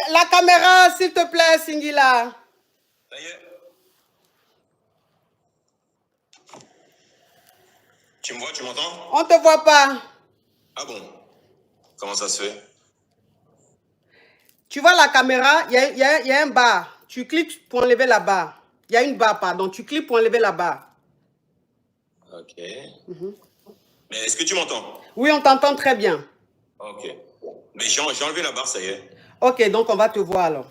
La caméra, s'il te plaît, Singila. Ça y est. Tu me vois, tu m'entends? On ne te voit pas. Ah bon? Comment ça se fait? Tu vois la caméra, il y a un bar. Tu cliques pour enlever la barre. Il y a une barre, pardon. Tu cliques pour enlever la barre. Ok. Mais est-ce que tu m'entends? Oui, on t'entend très bien. Ok. Mais j'ai enlevé la barre, ça y est. Ok, donc on va te voir alors.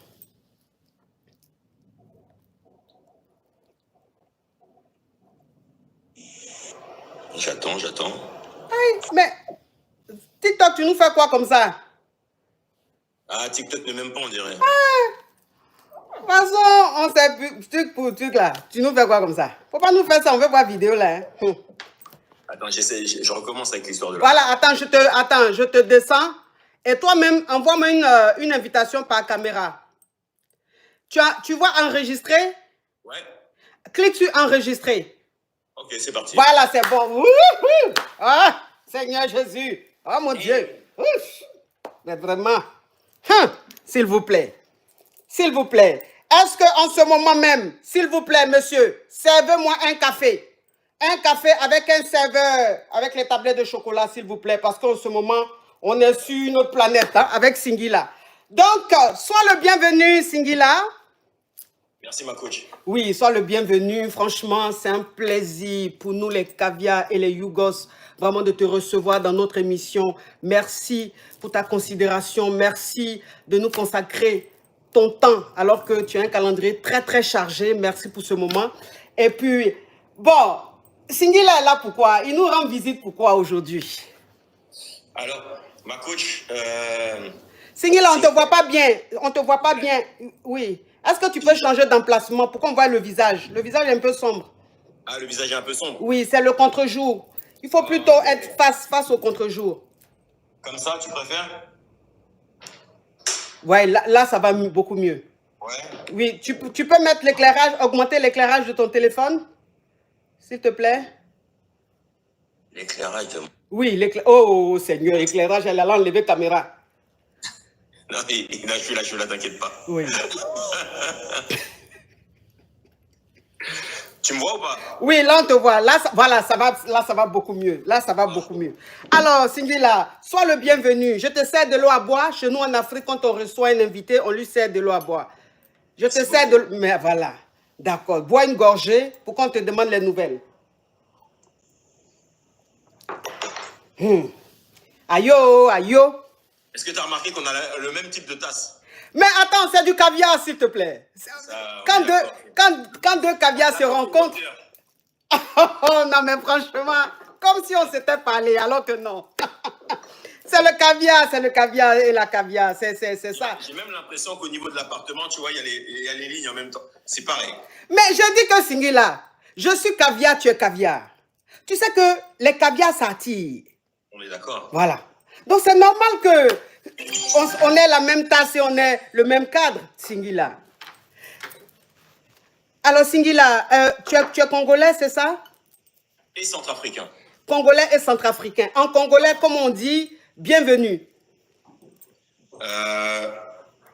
J'attends. Hey, mais TikTok, tu nous fais quoi comme ça? Ah, TikTok ne m'aime pas, on dirait. De toute façon, on sait plus, truc pour truc là. Tu nous fais quoi comme ça? Faut pas nous faire ça, on veut voir vidéo là. Hein. Attends, je recommence avec l'histoire de la... Voilà, attends, je te descends. Et toi-même, envoie-moi une invitation par caméra. Tu vois enregistrer? Ouais. Clique sur enregistrer. Ok, c'est parti. Voilà, c'est bon. Wouhou! Ah, Seigneur Jésus. Oh mon Dieu. Ouf. Mais vraiment. S'il vous plaît. S'il vous plaît. Est-ce qu'en ce moment même, s'il vous plaît, monsieur, servez-moi un café. Un café avec un serveur, avec les tablettes de chocolat, s'il vous plaît, parce qu'en ce moment, on est sur une autre planète, hein, avec Singila. Donc, sois le bienvenu, Singila. Merci, ma coach. Oui, sois le bienvenu. Franchement, c'est un plaisir pour nous, les caviars et les Yougos, vraiment de te recevoir dans notre émission. Merci pour ta considération. Merci de nous consacrer ton temps, alors que tu as un calendrier très, très chargé. Merci pour ce moment. Et puis, bon, Singila est là pourquoi? Il nous rend visite pourquoi aujourd'hui? Alors, ma coach... Singila, on ne te voit pas bien. On ne te voit pas bien. Oui. Est-ce que tu peux changer d'emplacement pour qu'on voit le visage? Le visage est un peu sombre. Ah, le visage est un peu sombre? Oui, c'est le contre-jour. Il faut plutôt être face au contre-jour. Comme ça, tu préfères? Ouais, là, ça va beaucoup mieux. Ouais. Oui, tu peux mettre l'éclairage, augmenter l'éclairage de ton téléphone, s'il te plaît. L'éclairage de... Oui, oh, Seigneur, l'éclairage, elle a enlevé la caméra. Non, là, je suis là, t'inquiète pas. Oui. Tu me vois ou pas? Oui, là, on te voit. Là, voilà, là, ça va beaucoup mieux. Là, ça va beaucoup mieux. Alors, Singila, sois le bienvenu. Je te sers de l'eau à boire. Chez nous, en Afrique, quand on reçoit un invité, on lui sert de l'eau à boire. Je te sers de... Mais voilà. D'accord. Bois une gorgée pour qu'on te demande les nouvelles. Ayo, ayo. Est-ce que tu as remarqué qu'on a le même type de tasse? Mais attends, c'est du caviar, s'il te plaît. Quand deux caviars se rencontrent... Oh non, mais franchement, comme si on s'était parlé, alors que non. C'est le caviar et la caviar, c'est ça. J'ai même l'impression qu'au niveau de l'appartement, tu vois, il y a les lignes en même temps. C'est pareil. Mais je dis que Singila, je suis caviar, tu es caviar. Tu sais que les caviars s'attirent. On est d'accord. Voilà. Donc c'est normal que on ait la même tasse et on ait le même cadre, Singila. Alors Singila, tu es congolais, c'est ça? Et centrafricain. Congolais et centrafricain. En congolais, comme on dit, bienvenue.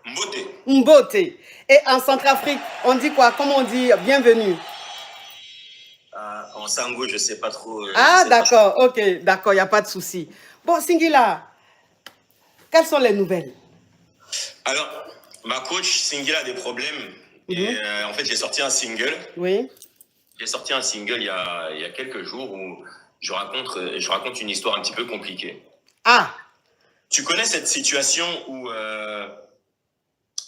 Mbote. Mbote. Et en Centrafrique, on dit quoi? Comment on dit bienvenue? En sango, je ne sais pas trop. Ah, d'accord, ok, d'accord, il n'y a pas de souci. Bon, Singila, quelles sont les nouvelles? Alors, ma coach, Singila a des problèmes. Et en fait, j'ai sorti un single. Oui. J'ai sorti un single il y a quelques jours où je raconte une histoire un petit peu compliquée. Ah. Tu connais cette situation où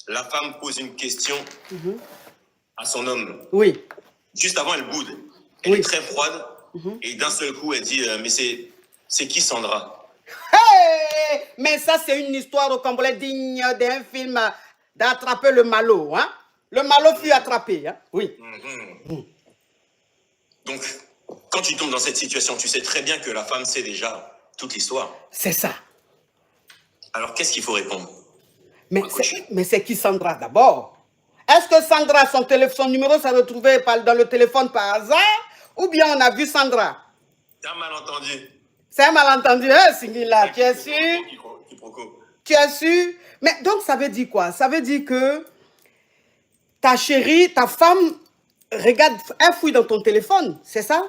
la femme pose une question à son homme? Oui. Juste avant, elle boude. Elle est très froide. Et d'un seul coup, elle dit mais c'est qui Sandra? Hey, mais ça, c'est une histoire au Congolais digne d'un film d'attraper le malo. Hein? Le malo fut attrapé. Hein? Oui. Donc, quand tu tombes dans cette situation, tu sais très bien que la femme sait déjà toute l'histoire. C'est ça. Alors, qu'est-ce qu'il faut répondre? Mais c'est qui Sandra d'abord? Est-ce que Sandra, son numéro s'est retrouvé dans le téléphone par hasard? Ou bien on a vu Sandra? C'est un malentendu. C'est un malentendu, hein, Singila? Tu es sûr? Quiproquo. Tu as su? Mais donc, ça veut dire quoi? Ça veut dire que ta chérie, ta femme, regarde, elle fouille dans ton téléphone, c'est ça?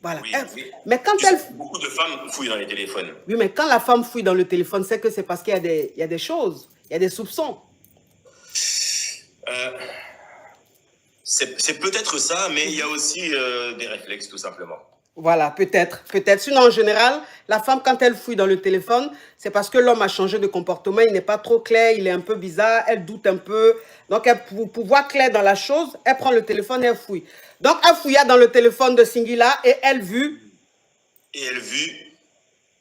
Voilà. Oui, oui. Mais quand Tu sais, elle... beaucoup de femmes fouillent dans les téléphones. Oui, mais quand la femme fouille dans le téléphone, c'est que c'est parce qu'il y a des choses, il y a des soupçons. C'est peut-être ça, mais il y a aussi des réflexes, tout simplement. Voilà, peut-être, peut-être. Sinon, en général, la femme, quand elle fouille dans le téléphone, c'est parce que l'homme a changé de comportement, il n'est pas trop clair, il est un peu bizarre, elle doute un peu. Donc, pour voir clair dans la chose, elle prend le téléphone et elle fouille. Donc, elle fouilla dans le téléphone de Singila et elle vit... Et elle vit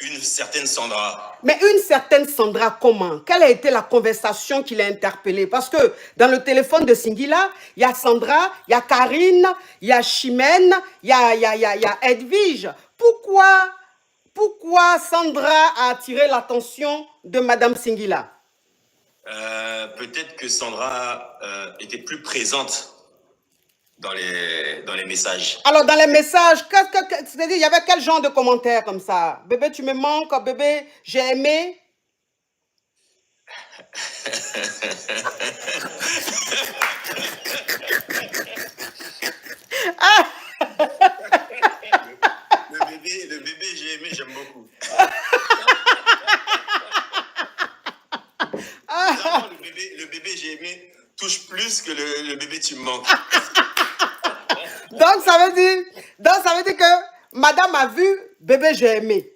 une certaine Sandra. Mais une certaine Sandra, comment? Quelle a été la conversation qui l'a interpellée? Parce que dans le téléphone de Singila, il y a Sandra, il y a Karine, il y a Chimène, il y a Edwige. Pourquoi Sandra a attiré l'attention de Madame Singila? Peut-être que Sandra était plus présente dans les messages. Alors, dans les messages, c'est-à-dire, il y avait quel genre de commentaires comme ça? Bébé, tu me manques, bébé, j'ai aimé. Le bébé, j'ai aimé, j'aime beaucoup. Vraiment, le bébé, j'ai aimé, touche plus que le bébé, tu me manques. Donc, ça veut dire que madame a vu bébé, j'ai aimé.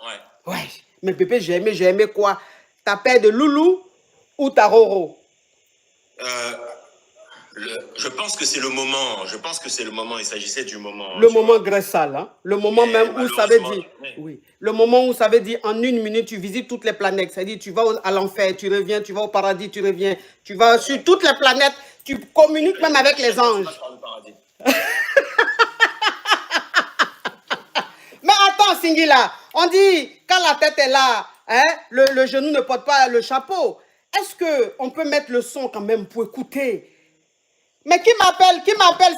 Ouais. Ouais, mais bébé, j'ai aimé quoi? Ta paire de loulou ou ta roro? Je pense que c'est le moment. Je pense que c'est le moment. Il s'agissait du moment. Le moment graissal, hein? Le moment Mais même où ça veut dire... Oui. Le moment où ça veut dire en une minute, tu visites toutes les planètes. C'est-à-dire, tu vas à l'enfer, tu reviens, tu vas au paradis, tu reviens. Tu vas sur toutes les planètes, tu communiques même avec les anges. Mais attends, Singila, on dit, quand la tête est là, hein, le genou ne porte pas le chapeau. Est-ce qu'on peut mettre le son quand même pour écouter? Mais qui m'appelle,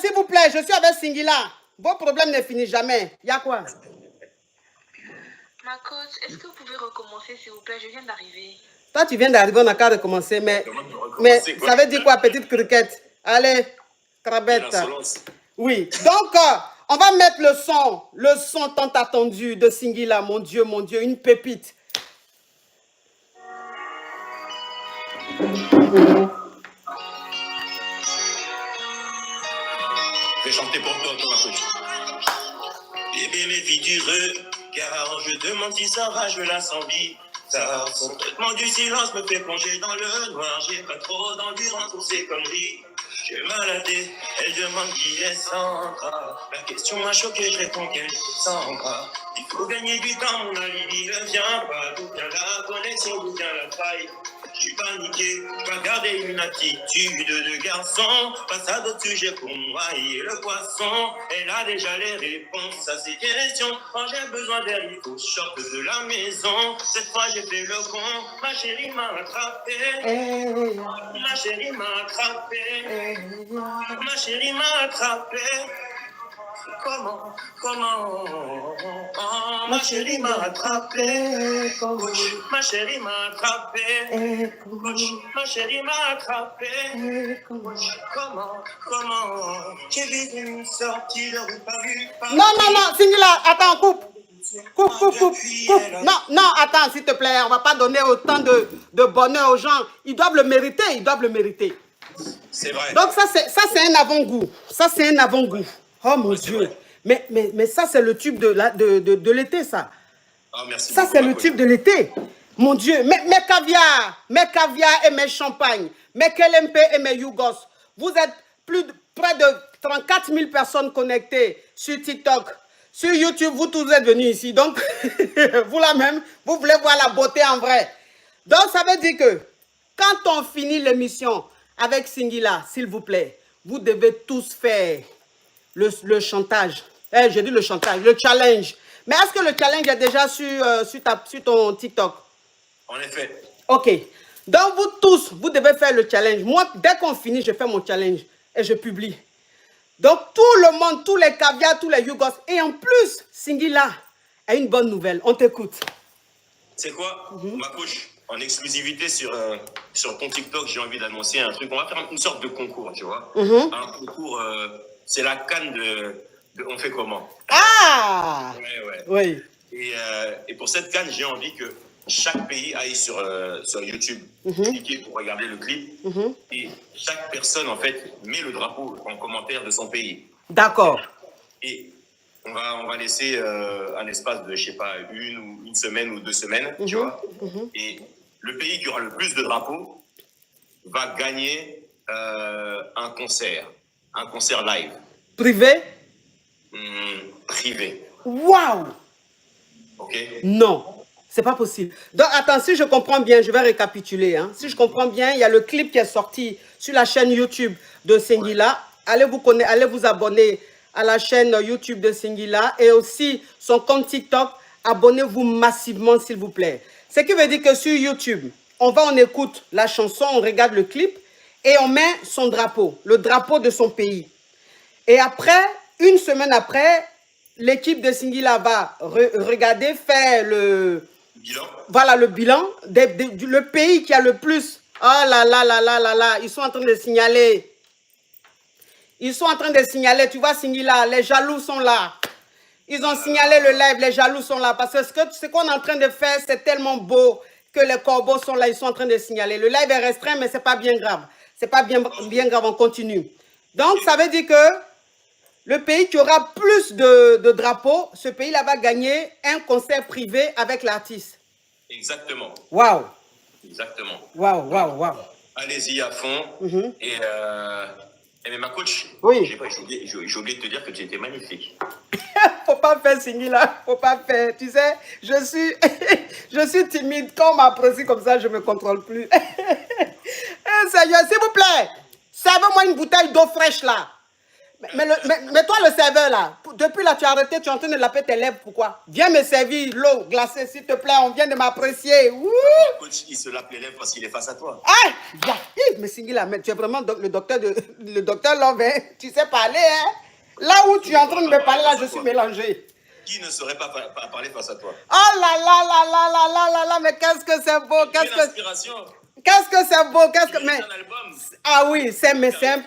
s'il vous plaît, je suis avec Singila. Vos problèmes ne finissent jamais. Il y a quoi? Ma coach, est-ce que vous pouvez recommencer, s'il vous plaît? Je viens d'arriver. Toi, tu viens d'arriver, on n'a qu'à recommencer, mais ça veut dire quoi, petite criquette? Allez, crabette. Oui, donc, on va mettre le son tant attendu de Singila, mon Dieu, une pépite. Je vais chanter pour toi, ma coach. Bébé, mes vies du regard, je demande si ça va, je la sens vie. Son traitement du silence me fait plonger dans le noir. J'ai pas trop d'endurance pour ces conneries. J'ai maladé, elle demande qui est Sandra. La question m'a choqué, je réponds qu'elle est Sandra. Il faut gagner du temps, mon alibi ne vient pas. D'où vient la connexion, d'où vient la faille? Je suis paniqué, je dois garder une attitude de garçon. Passe à d'autres sujets pour noyer le poisson. Elle a déjà les réponses à ces questions. Quand j'ai besoin d'elle, il faut que je sorte de la maison. Cette fois j'ai fait le con, ma chérie m'a attrapé. Ma chérie m'a attrapé. Ma chérie m'a attrapé. Comment, ma chérie m'a attrapé. Ma chérie m'a attrapé. Ma chérie m'a attrapé. Comment, j'ai vu une sortie de rue pas vue. Non, Singila, attends, coupe. Coupe. Non, attends, s'il te plaît, on va pas donner autant de bonheur aux gens. Ils doivent le mériter, C'est vrai. Donc ça, c'est un avant-goût. Oh mon Dieu. Mais ça, c'est le tube de l'été, ça. Oh, merci ça, beaucoup, c'est le tube de l'été. Mon Dieu. Mes caviar et mes champagnes, mes KLMP et mes Yougos. Vous êtes près de 34 000 personnes connectées sur TikTok. Sur YouTube, vous tous êtes venus ici. Donc, vous là même, vous voulez voir la beauté en vrai. Donc, ça veut dire que quand on finit l'émission avec Singila, s'il vous plaît, vous devez tous faire le chantage. J'ai dit le chantage, le challenge. Mais est-ce que le challenge est déjà sur ton TikTok? En effet. Ok. Donc, vous tous, vous devez faire le challenge. Moi, dès qu'on finit, je fais mon challenge et je publie. Donc, tout le monde, tous les caviars, tous les Yougos. Et en plus, Singila a une bonne nouvelle. On t'écoute. C'est quoi, ma coach? en exclusivité sur ton TikTok, j'ai envie d'annoncer un truc. On va faire une sorte de concours, tu vois. Un concours, c'est la CAN de On fait comment. Ah! Ouais. Oui. Et pour cette CAN, j'ai envie que chaque pays aille sur YouTube, cliquer pour regarder le clip. Et chaque personne, en fait, met le drapeau en commentaire de son pays. D'accord. Et on va laisser un espace de, je sais pas, une semaine ou 2 semaines, tu vois. Et le pays qui aura le plus de drapeaux va gagner un concert live. Privé? Privé. Waouh! Ok? Non, c'est pas possible. Donc, attends, si je comprends bien, je vais récapituler. Hein. Si je comprends bien, il y a le clip qui est sorti sur la chaîne YouTube de Singila. Allez vous abonner à la chaîne YouTube de Singila et aussi son compte TikTok. Abonnez-vous massivement, s'il vous plaît. Ce qui veut dire que sur YouTube, on écoute la chanson, on regarde le clip et on met son drapeau, le drapeau de son pays. Et après, une semaine après, l'équipe de Singila va regarder, faire le bilan. Voilà le bilan. Le pays qui a le plus. Oh là là là là là là. Ils sont en train de signaler. Ils sont en train de signaler. Tu vois, Singila, les jaloux sont là. Ils ont signalé le live, les jaloux sont là. Parce que ce qu'on est en train de faire, c'est tellement beau que les corbeaux sont là. Ils sont en train de signaler. Le live est restreint, mais ce n'est pas bien grave. Ce n'est pas bien grave, on continue. Donc, ça veut dire que le pays qui aura plus de drapeaux, ce pays-là va gagner un concert privé avec l'artiste. Exactement. Waouh. Exactement. Waouh. Allez-y à fond. Mais ma coach, oui. J'ai oublié de te dire que tu étais magnifique. Faut pas faire Singila, faut pas faire. Tu sais, je suis timide. Quand on m'apprécie comme ça, je me contrôle plus. Seigneur, s'il vous plaît, servez-moi une bouteille d'eau fraîche là. Mais toi, le serveur là, depuis là, tu as arrêté, tu es en train de laver tes lèvres, pourquoi? Viens me servir l'eau glacée, s'il te plaît, on vient de m'apprécier. Coach, il se lave les lèvres parce qu'il est face à toi. Ah, mais Singila, mais tu es vraiment le docteur Love, hein? Tu sais parler, hein? Là où tu es en train de me parler, là, je suis mélangé. Qui ne saurait pas parler face à toi? Oh là là là là là là là là, mais qu'est-ce que c'est beau, Qu'est-ce que c'est beau, mais... Ah oui, c'est une carrière.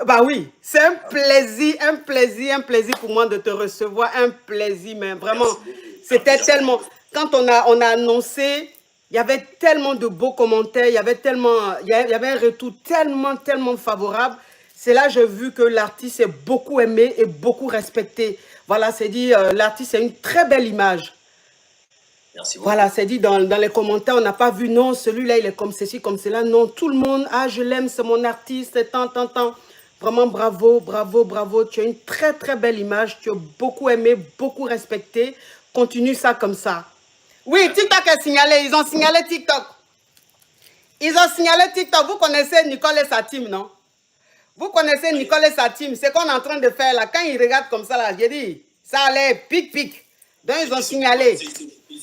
Bah oui, c'est un plaisir pour moi de te recevoir, un plaisir, mais vraiment, c'était tellement... Quand on a annoncé, il y avait tellement de beaux commentaires, il y avait un retour tellement favorable. C'est là que j'ai vu que l'artiste est beaucoup aimé et beaucoup respecté. Voilà, c'est dit, l'artiste a une très belle image. Merci beaucoup. Voilà, c'est dit dans les commentaires, on n'a pas vu, non, celui-là, il est comme ceci, comme cela. Non, tout le monde, ah, je l'aime, c'est mon artiste, tant. Vraiment, bravo. Tu as une très belle image, tu as beaucoup aimé, beaucoup respecté. Continue ça comme ça. Oui, TikTok est signalé, ils ont signalé TikTok. Vous connaissez Nicole et sa team, non? Vous connaissez Nicole et sa team, c'est qu'on est en train de faire là. Quand ils regardent comme ça, là, j'ai dit, ça allait pic. Donc, ils ont signalé.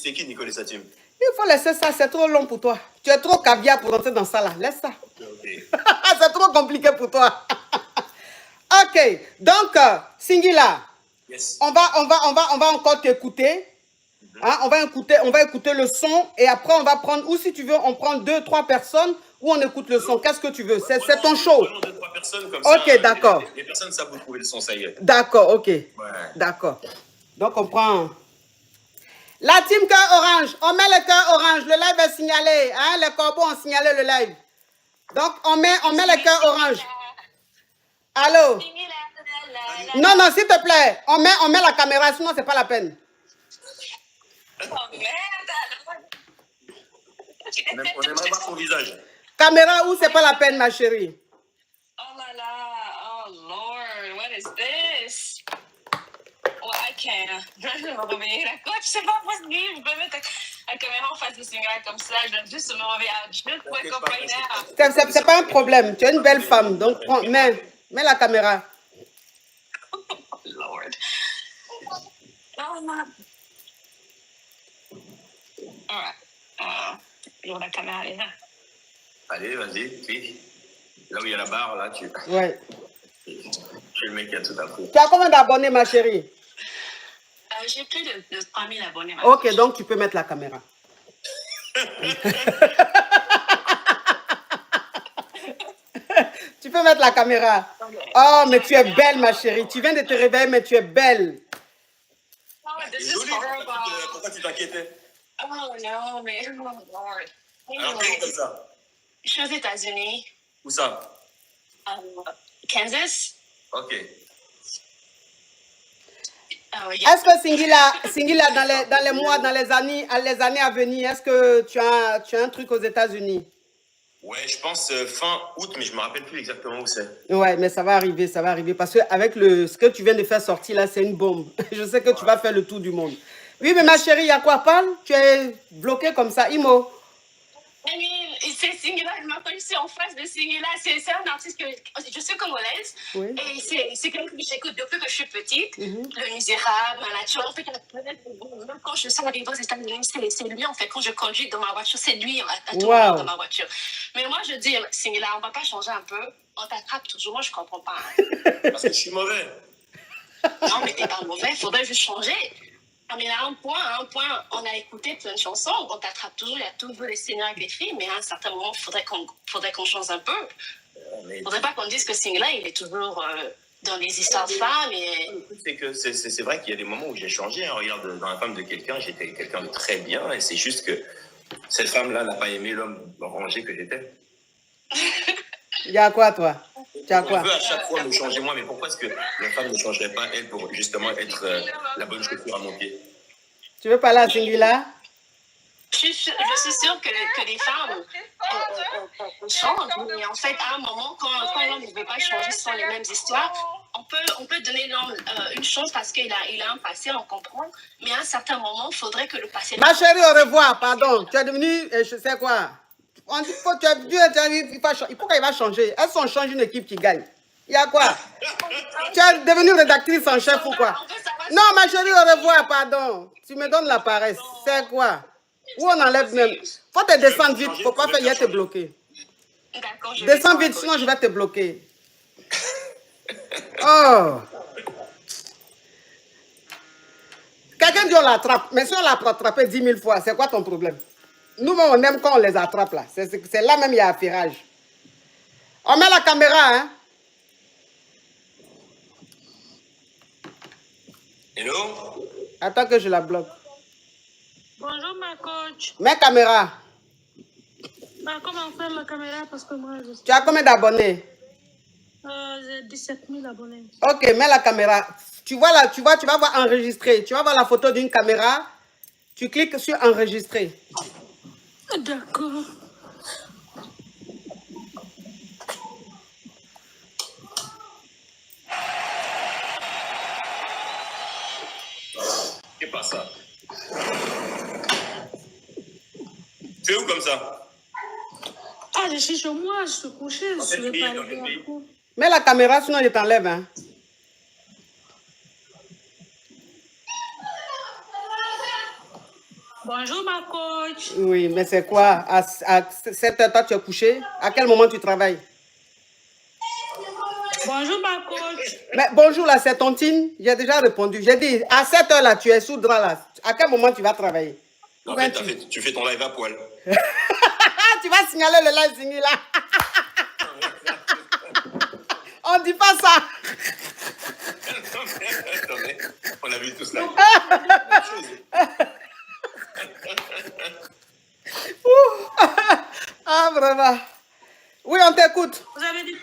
C'est qui Nicole et sa team? Il faut laisser ça, c'est trop long pour toi. Tu es trop caviar pour rentrer dans ça là. Laisse ça. Okay. C'est trop compliqué pour toi. Ok, donc, Singila, yes. on va encore t'écouter. Hein, on va écouter le son et après on va prendre, ou si tu veux, on prend 2-3 personnes ou on écoute le son. Qu'est-ce que tu veux? C'est ton show. 2-3 personnes comme ok, d'accord. Les personnes savent où trouver le son, ça y est. D'accord, ok. Ouais. D'accord. Donc on prend... La team cœur orange, on met le cœur orange, le live est signalé, hein, les corbeaux ont signalé le live. Donc on met le cœur orange. Allô? Non, s'il te plaît, on met la caméra, sinon c'est pas la peine. On aimerait voir son visage. Caméra ou c'est pas la peine, ma chérie? Oh là là, oh Lord, what is this? Oh, I can't. Je vais me réveiller. La coach, c'est pas possible. Je peux mettre la caméra en face de Singila comme ça. Je vais juste me réveiller. Just wake up right now. C'est pas un problème. Tu es une belle femme. Donc, mets la caméra. Oh, Lord. Oh, man. All right. La caméra est là. Allez, vas-y, clique. Là où il y a la barre, là, tu... Ouais. Je suis le mec qui a tout appris. Tu as combien d'abonnés, ma chérie? J'ai plus de 3000 abonnés. Ok, donc tu peux mettre la caméra. Tu peux mettre la caméra. Oh, mais tu es belle, ma chérie. Tu viens de te réveiller, mais tu es belle. Oh, C'est this is joli, horrible. pourquoi tu t'inquiétais? Oh no, mais oh Lord. Alors, comment comme ça? Je suis aux États-Unis, Où ça? Kansas. Ok. Oh, yeah. Est-ce que Singila, dans les mois, dans les années à venir, est-ce que tu as un truc aux États-Unis? Ouais, je pense fin août, mais je me rappelle plus exactement où c'est. Ouais, mais ça va arriver, ça va arriver. Parce que avec ce que tu viens de faire sortir là, c'est une bombe. Je sais que tu vas faire le tour du monde. Oui, mais ma chérie, il y a quoi? Parle? Tu es bloqué comme ça. Imo. I mean, c'est Singila, je m'appelle ici en face de Singila. C'est un artiste que je suis congolaise. Oui. Et c'est quelqu'un que j'écoute depuis que je suis petite. Le Misérable, la nature. En fait, même quand je sors arriver aux États-Unis, c'est lui, en fait, quand je conduis dans ma voiture, c'est lui à tout moment dans ma voiture. Mais moi, je dis, Singila, on ne va pas changer un peu. On t'attrape toujours. Moi, je ne comprends pas. Parce que je suis mauvais. Non, mais t'es pas mauvais, il faudrait juste changer. Ah, mais à un point, on a écouté plein de chansons, on t'attrape toujours, il y a toujours les seigneurs avec les filles, mais à un certain moment, il faudrait qu'on change un peu. Il ne faudrait pas qu'on dise que Singla, il est toujours dans les histoires de femmes. C'est que c'est vrai qu'il y a des moments où j'ai changé. Hein. Regarde, dans la femme de quelqu'un, j'étais quelqu'un de très bien, et c'est juste que cette femme-là n'a pas aimé l'homme rangé que j'étais. Il y a quoi, toi? Tu as On quoi? veut à chaque fois me changer moi, mais pourquoi est-ce que la femme ne changerait pas, elle, pour justement être la bonne chaussure à mon pied? Tu veux parler à Singila? Je suis sûre que les femmes changent, mais en fait, à un moment, quand l'homme ne veut pas changer, ce sont les mêmes histoires. On peut donner l'homme une chance parce qu'il a un passé, on comprend, mais à un certain moment, il faudrait que le passé... Ma chérie, au revoir, pardon. Tu es devenue, je sais quoi. On dit faut, il faut qu'il va changer. Est-ce qu'on change une équipe qui gagne? Il y a quoi? Tu es devenue rédactrice en chef ou quoi? Non, ma chérie, au revoir, pardon. Tu me donnes la paresse. C'est quoi? Où on enlève même? Faut te descendre vite. Faut pas faire, il y a te bloquer. Descends vite, sinon je vais te bloquer. Oh! Quelqu'un dit on l'attrape. Mais si on l'a attrapé 10 000 fois, c'est quoi ton problème? Nous, on aime quand on les attrape là. C'est là même il y a affairage. On met la caméra, hein? Hello? Attends que je la bloque. Bonjour ma coach. Mets caméra. Bah, comment faire la caméra parce que moi je... Tu as combien d'abonnés? J'ai 17 000 abonnés. Ok, mets la caméra. Tu vois là, tu vas voir enregistrer. Tu vas voir la photo d'une caméra. Tu cliques sur enregistrer. D'accord. C'est pas ça. Tu es où comme ça? Ah, je suis chez moi, je suis couchée, je fait, suis tu es pas dans arrivée quel à pays? court. Mets la caméra, sinon je t'enlève. Hein. Bonjour ma coach. Oui, mais c'est quoi? À 7 heures, toi, tu es couché? À quel moment tu travailles? Bonjour ma coach. Mais bonjour là, c'est Tontine. J'ai déjà répondu. J'ai dit, à 7 heures là, tu es sous drap là. À quel moment tu vas travailler? En fait, tu fais ton live à poil. Tu vas signaler le live signé là. On dit pas ça. Attendez, on a vu tout ça. Ah, vraiment. Oui, on t'écoute. Vous avez dit...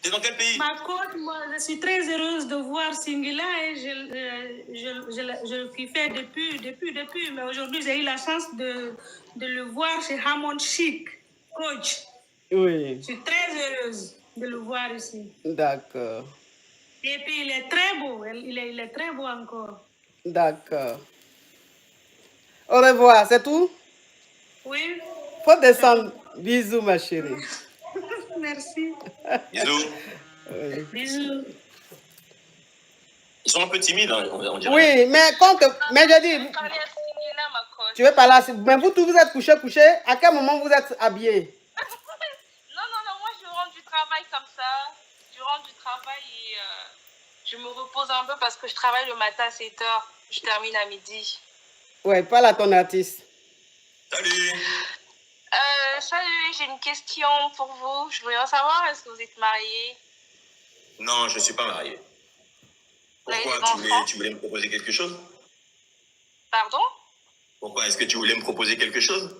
T'es dans quel pays? Ma coach, moi, je suis très heureuse de voir Singila et je kiffais depuis. Mais aujourd'hui, j'ai eu la chance de le voir chez Hammond Chic, coach. Oui. Je suis très heureuse de le voir ici. D'accord. Et puis, il est très beau. Il est très beau encore. D'accord. Au revoir, c'est tout? Oui. Faut descendre. Bisous, ma chérie. Merci. Bisous. Oui. Bisous. Ils sont un peu timides, hein, on dirait. Oui, mais mais je dis, tu veux parler à... Mais vous tous, vous êtes couchés. À quel moment vous êtes habillés? Non, moi je rentre du travail comme ça. Je rentre du travail et je me repose un peu parce que je travaille le matin à 7 h. Je termine à midi. Ouais, parle à ton artiste. Salut. Salut, j'ai une question pour vous. Je voudrais savoir, est-ce que vous êtes marié? Non, je ne suis pas marié. Vous avez Pourquoi des enfants? tu voulais me proposer quelque chose? Pardon? Pourquoi est-ce que tu voulais me proposer quelque chose?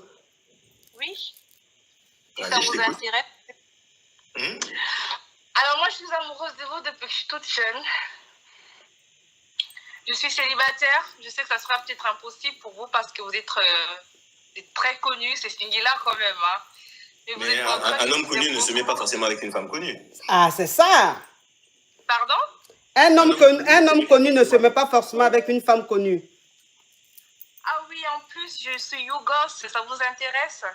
Oui. Si Vas-y, ça je vous t'écoute. intéresse. Alors, moi, je suis amoureuse de vous depuis que je suis toute jeune. Je suis célibataire. Je sais que ça sera peut-être impossible pour vous parce que vous êtes très connu. C'est Singila quand même. Hein. Mais un homme connu ne se met pas forcément avec une femme connue. Ah, c'est ça. Pardon? Un homme connu ne se met pas forcément avec une femme connue. Ah oui, en plus, je suis Yougos. Ça vous intéresse?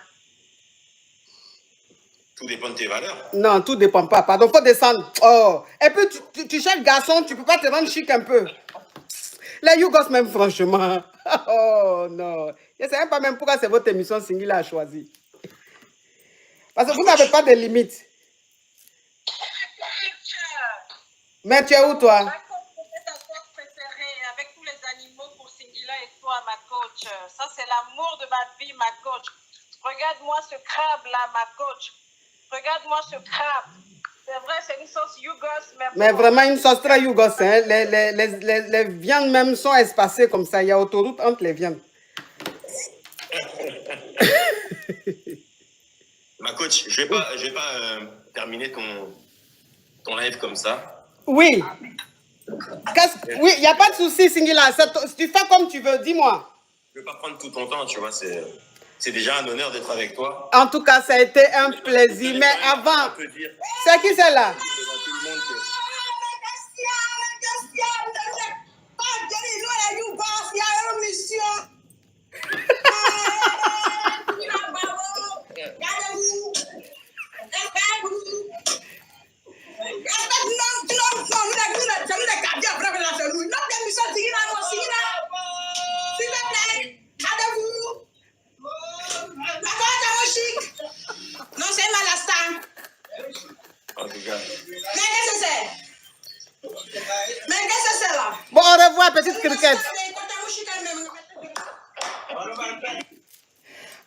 Tout dépend de tes valeurs. Non, tout dépend pas. Pardon, faut descendre. Oh. Et puis, tu cherches garçon, tu peux pas te rendre chic un peu. Les Yougos même, franchement. Oh non. Je ne sais pas même pourquoi c'est votre émission Singila a choisi. Parce que vous n'avez pas de limites. Mais tu es où, toi? Ma coach, c'est ta soeur préférée avec tous les animaux pour Singila et toi, ma coach. Ça, c'est l'amour de ma vie, ma coach. Regarde-moi ce crabe-là, ma coach. Regarde-moi ce crabe. C'est vrai, c'est une sauce Yougos. Mais vraiment une sauce très Yougos. Hein? Les viandes même sont espacées comme ça. Il y a autoroute entre les viandes. Ma coach, je vais pas terminer ton live comme ça. Oui. Oui, il n'y a pas de souci, Singila. Tu fais comme tu veux, dis-moi. Je ne vais pas prendre tout ton temps, tu vois. C'est déjà un honneur d'être avec toi. En tout cas, ça a été un plaisir. Mais avant, c'est qui c'est là? Non, c'est Malastan. En tout cas. Mais qu'est-ce que c'est? Mais qu'est-ce que c'est là? Bon, au revoir, petite cricket.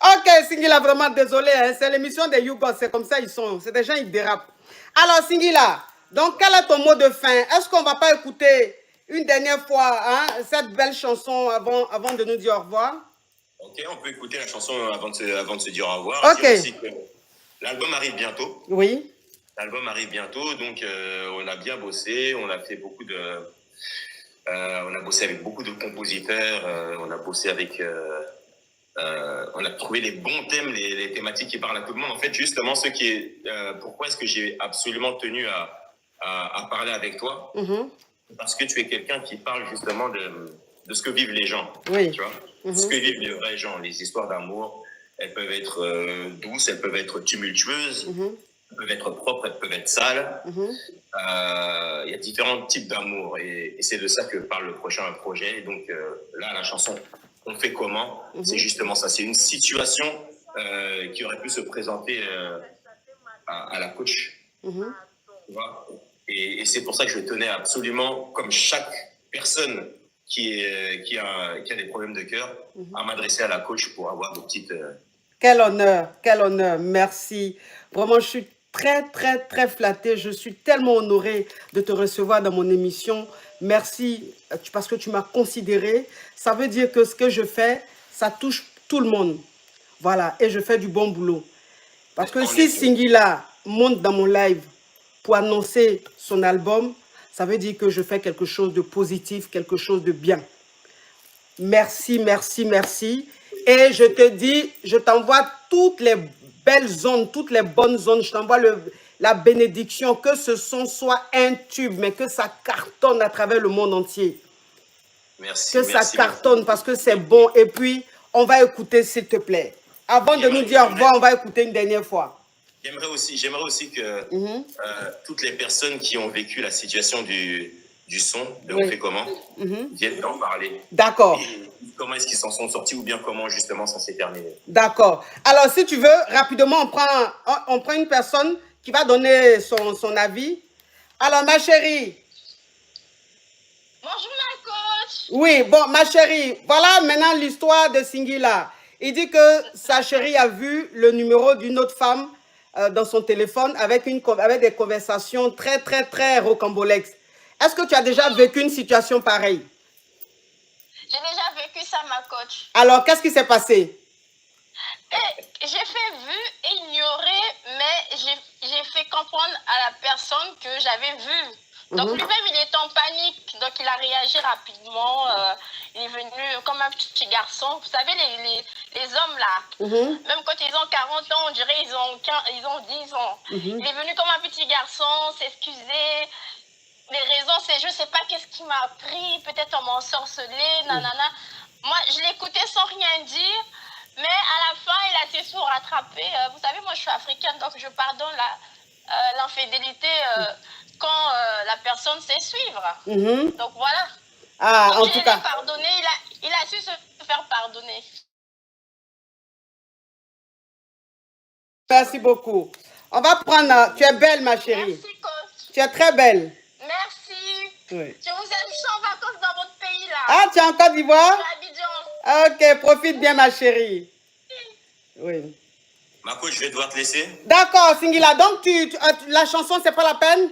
Ok, Singila, vraiment désolé. Hein, c'est l'émission des Yougos. C'est comme ça ils sont. C'est des gens, ils dérapent. Alors, Singila, donc quel est ton mot de fin? Est-ce qu'on ne va pas écouter une dernière fois hein, cette belle chanson avant de nous dire au revoir? Ok, on peut écouter la chanson avant de se dire au revoir. Ok. L'album arrive bientôt. Oui. L'album arrive bientôt, donc on a bien bossé. On a fait beaucoup de... on a bossé avec beaucoup de compositeurs. On a bossé avec... on a trouvé les bons thèmes, les thématiques qui parlent à tout le monde. En fait, justement, pourquoi est-ce que j'ai absolument tenu à parler avec toi? Parce que tu es quelqu'un qui parle justement de ce que vivent les gens. Oui. Tu vois ce que vivent les vrais gens. Les histoires d'amour, elles peuvent être douces, elles peuvent être tumultueuses, elles peuvent être propres, elles peuvent être sales. Il y a différents types d'amour et c'est de ça que parle le prochain projet. Et donc là, la chanson On fait comment, c'est justement ça. C'est une situation qui aurait pu se présenter à la coach. Tu vois et c'est pour ça que je tenais absolument, comme chaque personne qui a des problèmes de cœur, à m'adresser à la coach pour avoir des petites... Quel honneur, merci. Vraiment, je suis très, très, très flattée. Je suis tellement honorée de te recevoir dans mon émission. Merci parce que tu m'as considéré. Ça veut dire que ce que je fais, ça touche tout le monde. Voilà, et je fais du bon boulot. Parce que si Singila monte dans mon live pour annoncer son album, ça veut dire que je fais quelque chose de positif, quelque chose de bien. Merci, merci, merci. Et je te dis, je t'envoie toutes les belles ondes, toutes les bonnes ondes. Je t'envoie la bénédiction, que ce son soit un tube, mais que ça cartonne à travers le monde entier. Merci. Que ça cartonne parce que c'est bon. Et puis, on va écouter, s'il te plaît. Avant de nous dire au revoir, on va écouter une dernière fois. J'aimerais aussi que toutes les personnes qui ont vécu la situation du son, de On fait comment, viennent en parler. D'accord. Comment est-ce qu'ils s'en sont sortis ou bien comment justement ça s'est terminé. D'accord. Alors, si tu veux, rapidement, on prend une personne qui va donner son avis. Alors, ma chérie. Bonjour, ma coach. Oui, bon, ma chérie, voilà maintenant l'histoire de Singila. Il dit que sa chérie a vu le numéro d'une autre femme dans son téléphone avec des conversations très, très, très rocambolesques. Est-ce que tu as déjà vécu une situation pareille? J'ai déjà vécu ça, ma coach. Alors, qu'est-ce qui s'est passé? J'ai fait vu et ignoré, mais j'ai fait comprendre à la personne que j'avais vu. Donc lui-même, il est en panique, donc il a réagi rapidement. Il est venu comme un petit garçon. Vous savez, les hommes là, même quand ils ont 40 ans, on dirait ils ont 10 ans. Il est venu comme un petit garçon, s'excuser. Les raisons, c'est je sais pas qu'est-ce qui m'a pris, peut-être on m'a ensorcelé, nanana. Moi, je l'écoutais sans rien dire, mais à la fin, il a été tout rattrapé. Vous savez, moi, je suis africaine, donc je pardonne l'infidélité quand la personne sait suivre. Donc voilà. Ah, donc, en tout cas. Pardonné, il a su se faire pardonner. Merci beaucoup. On va prendre... Tu es belle, ma chérie. Merci, coach. Tu es très belle. Merci. Oui. Je vous aime, je suis en vacances dans votre pays là. Ah, tu es en Côte d'Ivoire? Je suis à Abidjan. Ok, profite bien, ma chérie. Oui. Ma coach, je vais devoir te laisser. D'accord, Singila. Donc, la chanson, c'est pas la peine?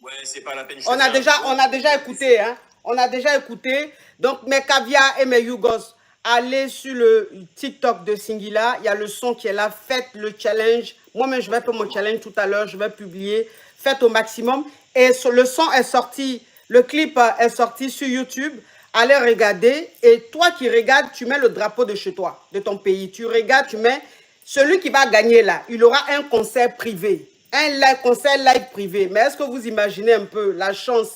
Ouais, c'est pas la peine. On a déjà écouté, hein. On a déjà écouté. Donc, mes caviar et mes yougos, allez sur le TikTok de Singila. Il y a le son qui est là. Faites le challenge. Moi-même, je vais faire mon challenge tout à l'heure. Je vais publier. Faites au maximum. Et le son est sorti. Le clip est sorti sur YouTube. Allez regarder. Et toi qui regardes, tu mets le drapeau de chez toi, de ton pays. Tu regardes, tu mets... Celui qui va gagner là, il aura un concert privé. Concert live privé. Mais est-ce que vous imaginez un peu la chance?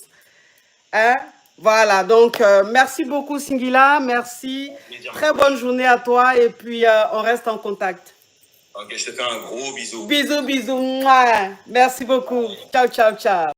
Hein? Voilà, donc merci beaucoup Singila, merci. Très bonne journée à toi et puis on reste en contact. Ok, je te fais un gros bisou. Bisous, bisous. Mouah. Merci beaucoup. Ciao, ciao, ciao.